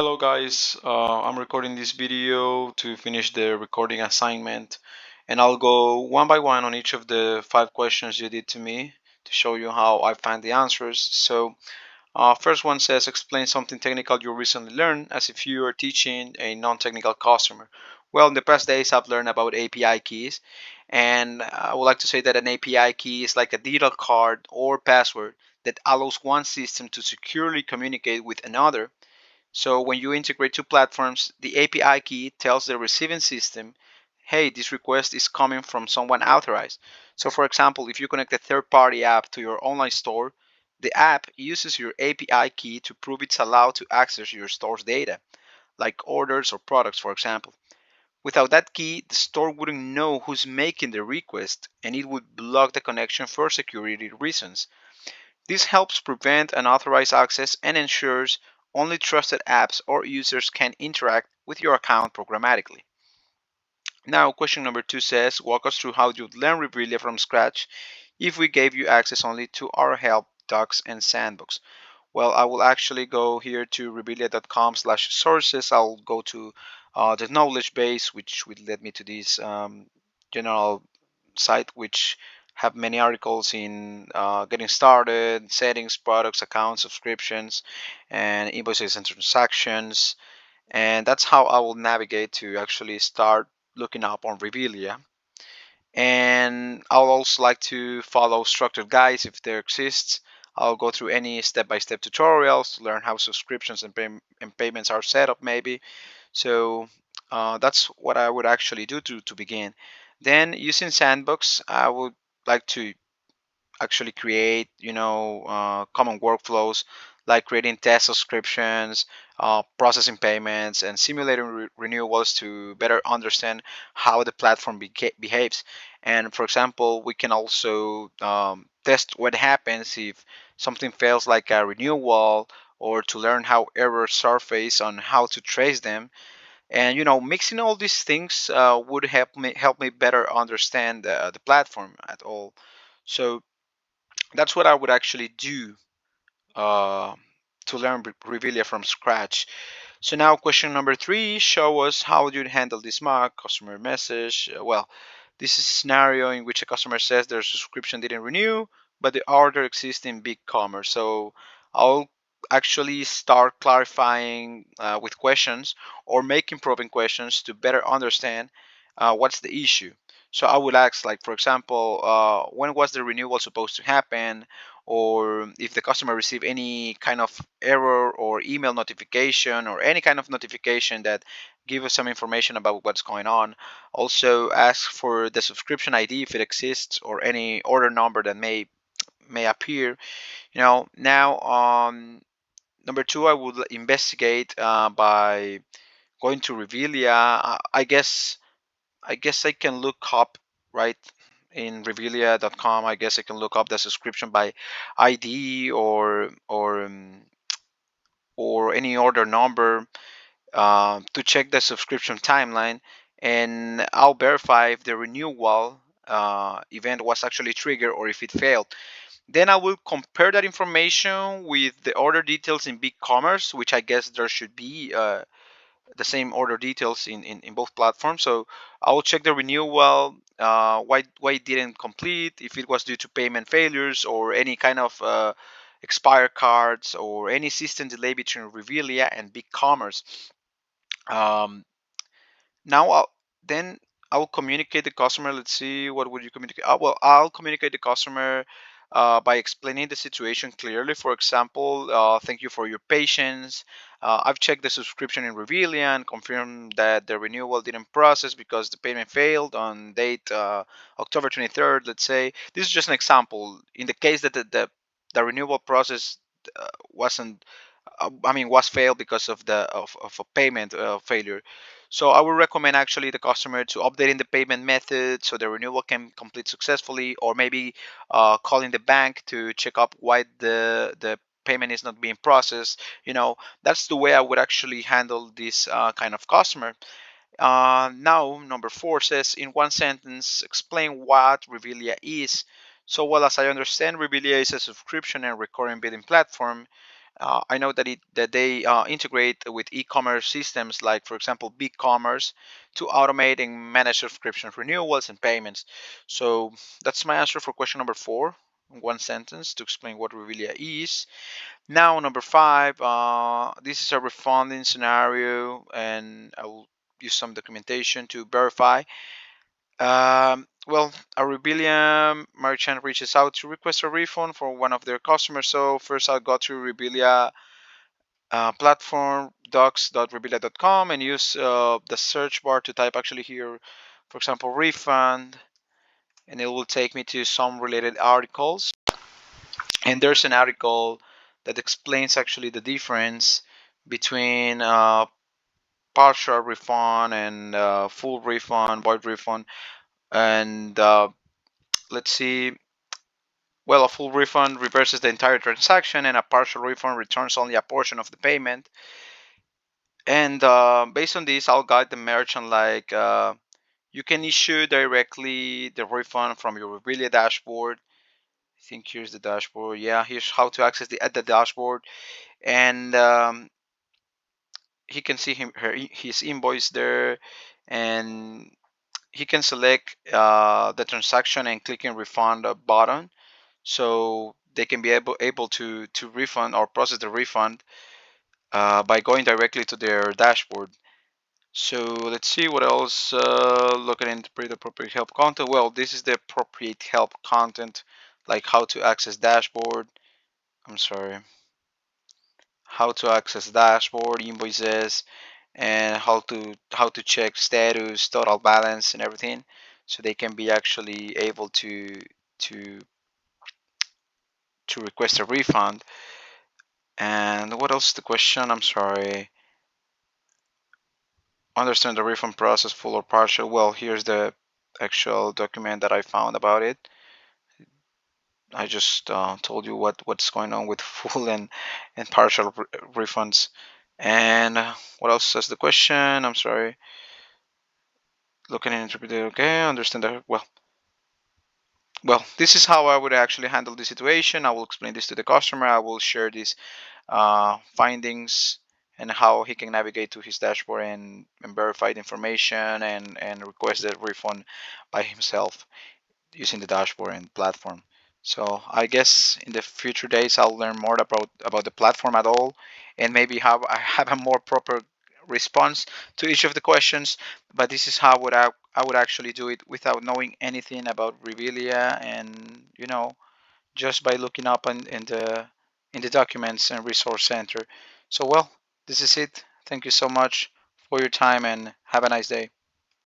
Hello guys, I'm recording this video to finish the recording assignment, and I'll go one by one on each of the 5 questions you did to me to show you how I find the answers. First one says explain something technical you recently learned as if you are teaching a non-technical customer. Well, in the past days I've learned about API keys, and I would like to say that an API key is like a digital card or password that allows one system to securely communicate with another. So when you integrate two platforms, the API key tells the receiving system, hey, this request is coming from someone authorized. So for example, if you connect a third-party app to your online store, the app uses your API key to prove it's allowed to access your store's data, like orders or products, for example. Without that key, the store wouldn't know who's making the request and it would block the connection for security reasons. This helps prevent unauthorized access and ensures only trusted apps or users can interact with your account programmatically. Now, question number 2 says, walk us through how you'd learn Rebillia from scratch if we gave you access only to our help, docs, and sandbox. Well, I will actually go here to rebillia.com/sources. I'll go to the knowledge base, which will lead me to this general site, which have many articles in getting started, settings, products, accounts, subscriptions, and invoices and transactions. And that's how I will navigate to actually start looking up on Rebillia. And I'll also like to follow structured guides if there exists. I'll go through any step-by-step tutorials to learn how subscriptions and payments are set up maybe. So that's what I would actually do to begin. Then using Sandbox, I would like to actually create, common workflows like creating test subscriptions, processing payments, and simulating renewals to better understand how the platform behaves. And for example, we can also test what happens if something fails, like a renewal, or to learn how errors surface on how to trace them. And mixing all these things would help me better understand the platform at all. So that's what I would actually do uh, to learn Revelia from scratch. So now question number 3, show us how you'd handle this mark, customer message. Well, this is a scenario in which a customer says their subscription didn't renew, but the order exists in big commerce. So I'll actually start clarifying with questions or making probing questions to better understand what's the issue. So I would ask, like, for example, when was the renewal supposed to happen? Or if the customer received any kind of error or email notification or any kind of notification that give us some information about what's going on. Also ask for the subscription ID if it exists or any order number that may appear. Now number 2, I would investigate by going to Revelia. I guess I can look up, right, in Rebillia.com. I guess I can look up the subscription by ID or any order number to check the subscription timeline, and I'll verify if the renewal event was actually triggered or if it failed. Then I will compare that information with the order details in BigCommerce, which I guess there should be the same order details in both platforms. So I will check the renewal, why it didn't complete, if it was due to payment failures or any kind of expired cards or any system delay between Revelia and BigCommerce. Um, now then I will communicate the customer. Let's see, what would you communicate? Well, I'll communicate the customer by explaining the situation clearly. For example, thank you for your patience. I've checked the subscription in Revelia and confirmed that the renewal didn't process because the payment failed on date October 23rd. Let's say this is just an example. In the case that the renewal process wasn't was failed because of a payment failure. So I would recommend actually the customer to updating the payment method so the renewal can complete successfully, or maybe calling the bank to check up why the payment is not being processed. That's the way I would actually handle this kind of customer. Now, number 4 says, in one sentence, explain what Revelia is. So, well, as I understand, Revelia is a subscription and recurring billing platform. I know that they integrate with e-commerce systems like, for example, BigCommerce, to automate and manage subscription renewals and payments. So that's my answer for question number 4 in one sentence to explain what Rebillia is. Now, number 5, this is a refunding scenario, and I will use some documentation to verify. Well, a Rebillia merchant reaches out to request a refund for one of their customers. So first I'll go to Rebillia platform docs.rebillia.com and use the search bar to type actually here, for example, refund, and it will take me to some related articles. And there's an article that explains actually the difference between partial refund and full refund, void refund, and let's see. Well, a full refund reverses the entire transaction, and a partial refund returns only a portion of the payment. And based on this, I'll guide the merchant like you can issue directly the refund from your Rebillia dashboard. I think here's the dashboard. Yeah, here's how to access the at the dashboard, and he can see his invoice there, and he can select the transaction and click in refund button, so they can be able to refund or process the refund by going directly to their dashboard. So let's see what else. Looking into pretty appropriate help content. Well, this is the appropriate help content, like how to access dashboard. I'm sorry, how to access dashboard, invoices, and how to check status, total balance, and everything, so they can be actually able to to request a refund. And what else is the question? I'm sorry. Understand the refund process, full or partial. Well, here's the actual document that I found about it. I just told you what's going on with full and partial refunds. And what else says the question? I'm sorry. Looking and interpreting. Okay, understand that. Well, this is how I would actually handle the situation. I will explain this to the customer. I will share these findings and how he can navigate to his dashboard and verify the information and request the refund by himself using the dashboard and platform. So I guess in the future days I'll learn more about the platform at all, and maybe have a more proper response to each of the questions. But this is how would I would actually do it without knowing anything about Rebillia, and just by looking up in the documents and resource center. So well, this is it. Thank you so much for your time and have a nice day.